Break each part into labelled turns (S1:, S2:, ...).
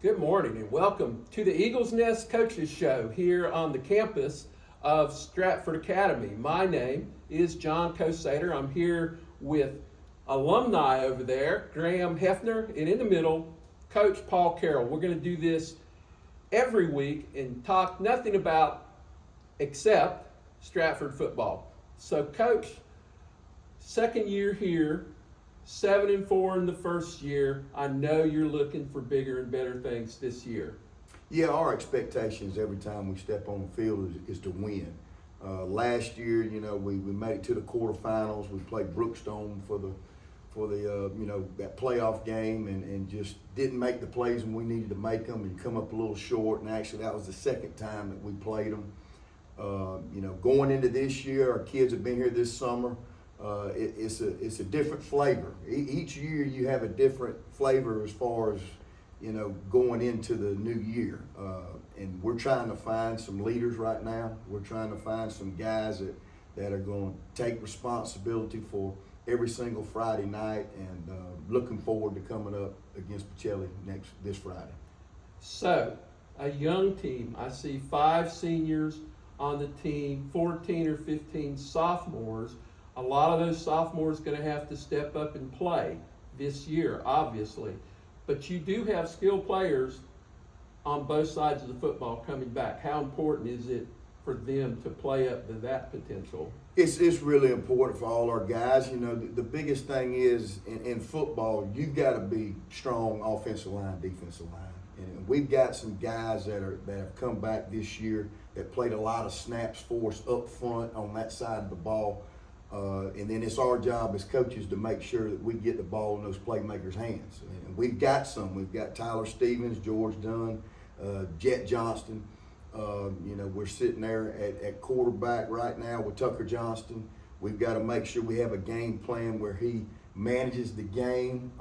S1: Good morning and welcome to the Eagles Nest Coaches Show here on the campus of Stratford Academy. My name is John Kosater. I'm here with alumni over there, Graham Hefner, and in the middle, Coach Paul Carroll. We're going to do this every week and talk nothing about except Stratford football. So, Coach, second year here, 7-4 in the first year. I know you're looking for bigger and better things this year.
S2: Yeah, our expectations every time we step on the field is to win. Last year, we made it to the quarterfinals. We played Brookstone for the that playoff game and just didn't make the plays when we needed to make them and come up a little short. And actually, that was the second time that we played them. Going into this year, our kids have been here this summer. It's a different flavor. Each year you have a different flavor as far as going into the new year. And we're trying to find some leaders right now. We're trying to find some guys that are going to take responsibility for every single Friday night, and looking forward to coming up against Pacelli this Friday.
S1: So, a young team. I see 5 seniors on the team, 14 or 15 sophomores. A lot of those sophomores going to have to step up and play this year, obviously. But you do have skilled players on both sides of the football coming back. How important is it for them to play up to that potential?
S2: It's really important for all our guys. The biggest thing is in football, you've got to be strong offensive line, defensive line. And we've got some guys that have come back this year that played a lot of snaps for us up front on that side of the ball. And then it's our job as coaches to make sure that we get the ball in those playmakers' hands. And we've got some. We've got Tyler Stevens, George Dunn, Jet Johnston. We're sitting there at quarterback right now with Tucker Johnston. We've got to make sure we have a game plan where he manages the game,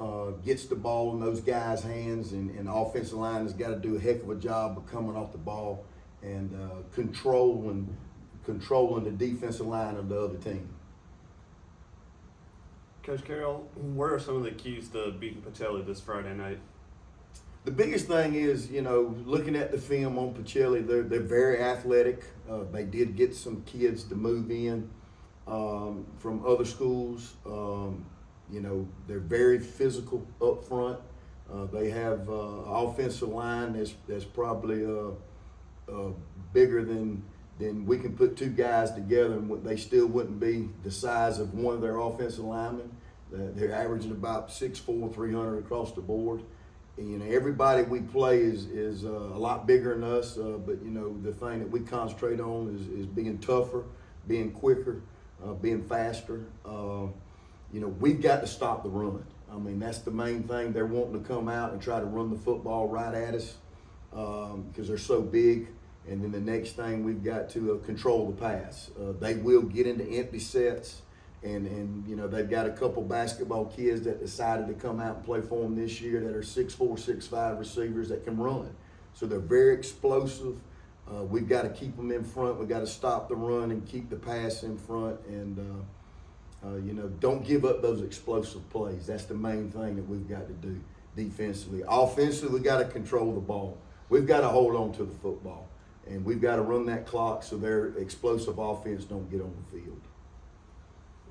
S2: gets the ball in those guys' hands, and the offensive line has got to do a heck of a job of coming off the ball and controlling the defensive line of the other team.
S3: Coach Carroll, what are some of the keys to beating Pacelli this Friday night?
S2: The biggest thing is, looking at the film on Pacelli, they're very athletic. They did get some kids to move in from other schools. They're very physical up front. They have an offensive line that's probably bigger than we can put 2 guys together, and they still wouldn't be the size of one of their offensive linemen. They're averaging about 6'4", 300 across the board. And, everybody we play is a lot bigger than us, but the thing that we concentrate on is being tougher, being quicker, being faster. We've got to stop the run. I mean, that's the main thing. They're wanting to come out and try to run the football right at us because they're so big. And then the next thing, we've got to control the pass. They will get into empty sets, and they've got a couple basketball kids that decided to come out and play for them this year that are 6'4", 6'5" receivers that can run. So they're very explosive. We've got to keep them in front. We've got to stop the run and keep the pass in front, and don't give up those explosive plays. That's the main thing that we've got to do defensively. Offensively, we've got to control the ball. We've got to hold on to the football. And we've got to run that clock so their explosive offense don't get on the field.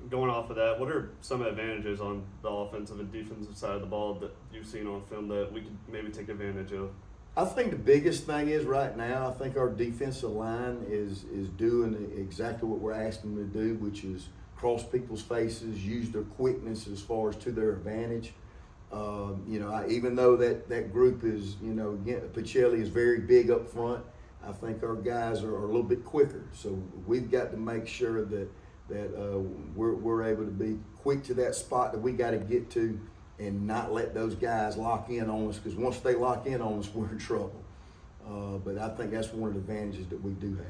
S3: Going off of that, what are some advantages on the offensive and defensive side of the ball that you've seen on film that we could maybe take advantage of?
S2: I think the biggest thing is right now, I think our defensive line is doing exactly what we're asking them to do, which is cross people's faces, use their quickness as far as to their advantage. Even though that group is, Pacelli is very big up front, I think our guys are a little bit quicker. So we've got to make sure that we're able to be quick to that spot that we got to get to and not let those guys lock in on us, because once they lock in on us, we're in trouble. But I think that's one of the advantages that we do have.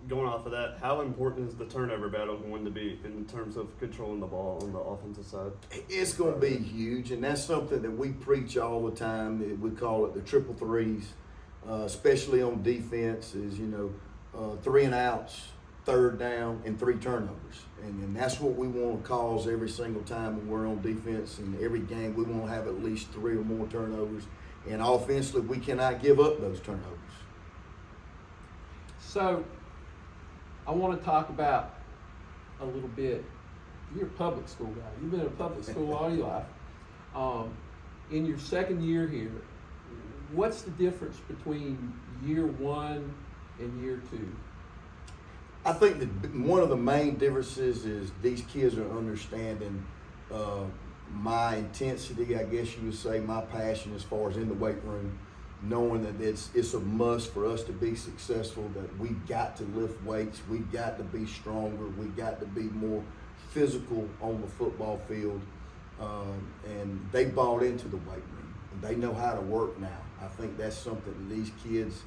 S3: Going off of that, how important is the turnover battle going to be in terms of controlling the ball on the offensive side?
S2: It's going to be huge, and that's something that we preach all the time. We call it the triple threes. Especially on defense, is 3 and outs, third down, and 3 turnovers. And that's what we want to cause every single time when we're on defense. And every game, we want to have at least 3 or more turnovers. And offensively, we cannot give up those turnovers.
S1: So I want to talk about a little bit. You're a public school guy. You've been in a public school all your life. In your second year here, what's the difference between year 1 and year 2?
S2: I think that one of the main differences is these kids are understanding my intensity, I guess you would say, my passion as far as in the weight room, knowing that it's a must for us to be successful, that we've got to lift weights, we've got to be stronger, we've got to be more physical on the football field, and they bought into the weight room. They know how to work now. I think that's something that these kids,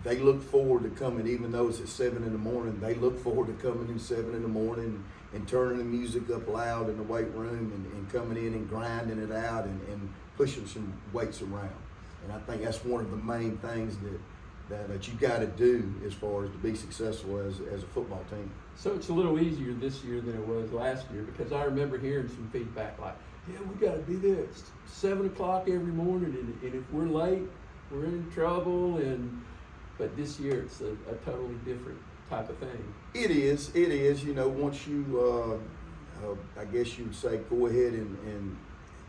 S2: they look forward to coming, even though it's at 7 in the morning, they look forward to coming in 7 in the morning and turning the music up loud in the weight room and coming in and grinding it out and pushing some weights around. And I think that's one of the main things that you got to do as far as to be successful as a football team.
S1: So it's a little easier this year than it was last year, because I remember hearing some feedback like, yeah, we got to be there at 7 o'clock every morning, and if we're late, we're in trouble. But this year it's a totally different type of thing.
S2: It is. You know, once you, I guess you would say, go ahead and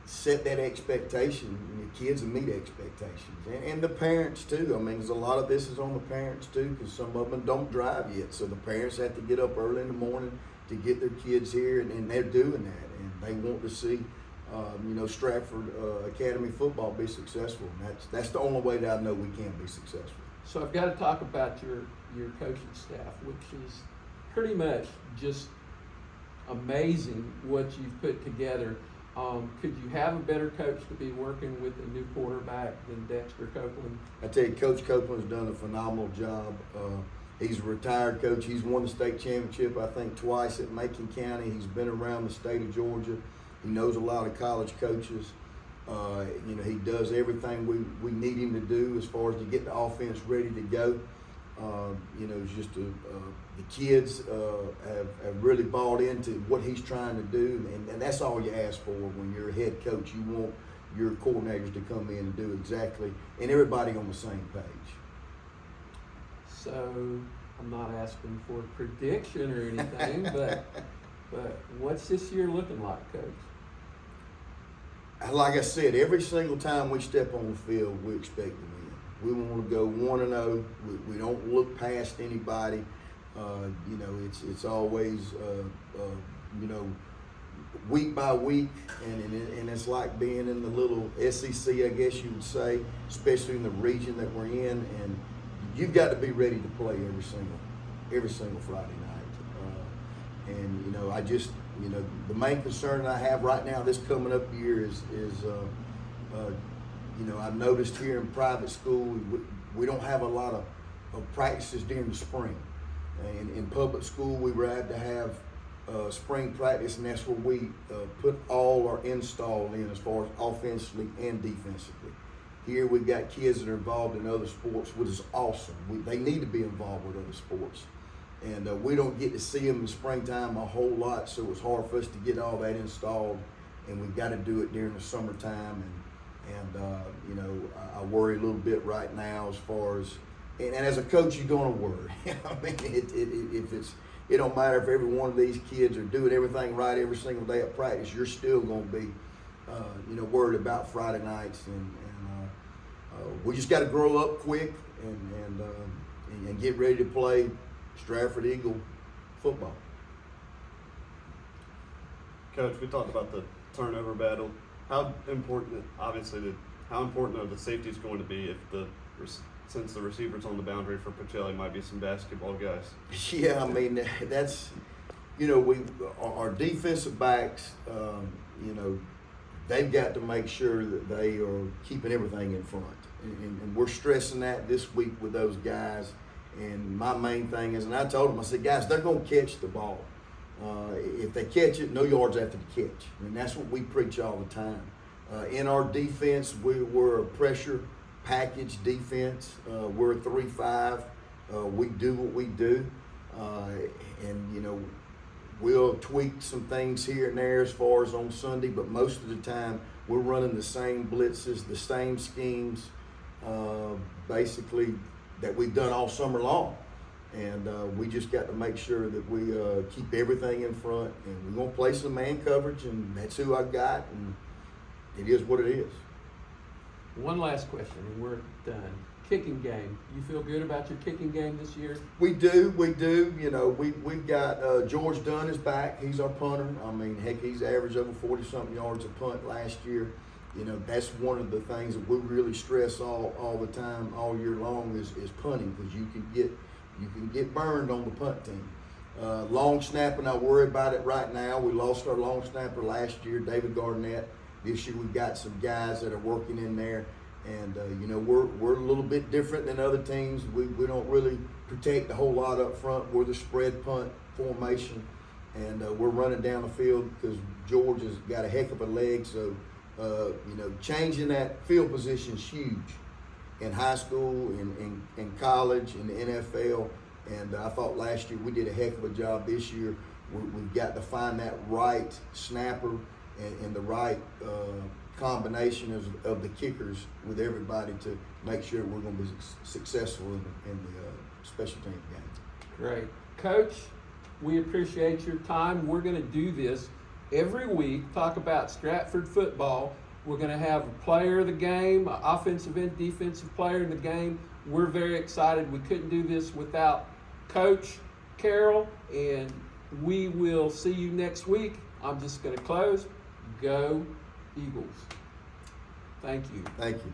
S2: set that expectation, and the kids will meet expectations, and the parents too. I mean, there's a lot of this is on the parents too, because some of them don't drive yet, so the parents have to get up early in the morning to get their kids here, and they're doing that, and they want to see, you know, Stratford Academy football be successful. And that's the only way that I know we can be successful.
S1: So I've got to talk about your coaching staff, which is pretty much just amazing what you've put together. Could you have a better coach to be working with a new quarterback than Dexter Copeland?
S2: I tell you, Coach Copeland's done a phenomenal job. He's a retired coach. He's won the state championship, I think, twice at Macon County. He's been around the state of Georgia. He knows a lot of college coaches. You know, he does everything we need him to do as far as to get the offense ready to go. You know, it's just the kids have really bought into what he's trying to do, and that's all you ask for when you're a head coach. You want your coordinators to come in and do exactly, and everybody on the same page.
S1: So I'm not asking for a prediction or anything, but what's this year looking like, Coach?
S2: Like I said, every single time we step on the field, we expect to win. We want to go 1-0. We don't look past anybody. You know, it's always you know, week by week, and it's like being in the little SEC, I guess you would say, especially in the region that we're in. And you've got to be ready to play every single Friday night. And you know, you know, the main concern that I have right now this coming up year is you know, I've noticed here in private school, we don't have a lot of practices during the spring. And in public school, we were able to have spring practice, and that's where we put all our install in as far as offensively and defensively. Here we've got kids that are involved in other sports, which is awesome. They need to be involved with other sports. And we don't get to see them in the springtime a whole lot, so it's hard for us to get all that installed, and we've got to do it during the summertime. And you know, I worry a little bit right now as far as, and as a coach, you're going to worry. I mean, it don't matter if every one of these kids are doing everything right every single day at practice, you're still going to be, you know, worried about Friday nights. And we just got to grow up quick and get ready to play Stratford Eagle football.
S3: Coach, we talked about the turnover battle. How important are the safeties going to be since the receivers on the boundary for Pacelli might be some basketball guys?
S2: Yeah, I mean, that's, you know, our defensive backs, you know, they've got to make sure that they are keeping everything in front. And we're stressing that this week with those guys. And my main thing is, and I told them, I said, guys, they're going to catch the ball. If they catch it, no yards after the catch. And that's what we preach all the time. In our defense, we're a pressure package defense. We're a 3-5. We do what we do. And, you know, we'll tweak some things here and there as far as on Sunday, but most of the time we're running the same blitzes, the same schemes, basically that we've done all summer long. And we just got to make sure that we keep everything in front, and we're going to play some man coverage, and that's who I got, and it is what it is.
S1: One last question, and we're done. Kicking game. You feel good about your kicking game this year?
S2: We do. You know, we've got George Dunn is back. He's our punter. I mean, heck, he's averaged over 40-something yards a punt last year. You know, that's one of the things that we really stress all the time, all year long is punting, because you can get burned on the punt team. Long snapping, I worry about it right now. We lost our long snapper last year, David Garnett. This year we've got some guys that are working in there. And, you know, we're a little bit different than other teams. We don't really protect a whole lot up front. We're the spread punt formation, and we're running down the field because George has got a heck of a leg. So, you know, changing that field position is huge in high school, in college, in the NFL. And I thought last year we did a heck of a job. This year we've got to find that right snapper and the right combination of the kickers with everybody to make sure we're going to be successful in the special team game.
S1: Great. Coach, we appreciate your time. We're going to do this every week, talk about Stratford football. We're going to have a player of the game, an offensive and defensive player in the game. We're very excited. We couldn't do this without Coach Carroll, and we will see you next week. I'm just going to close. Go Eagles. Thank you.
S2: Thank you.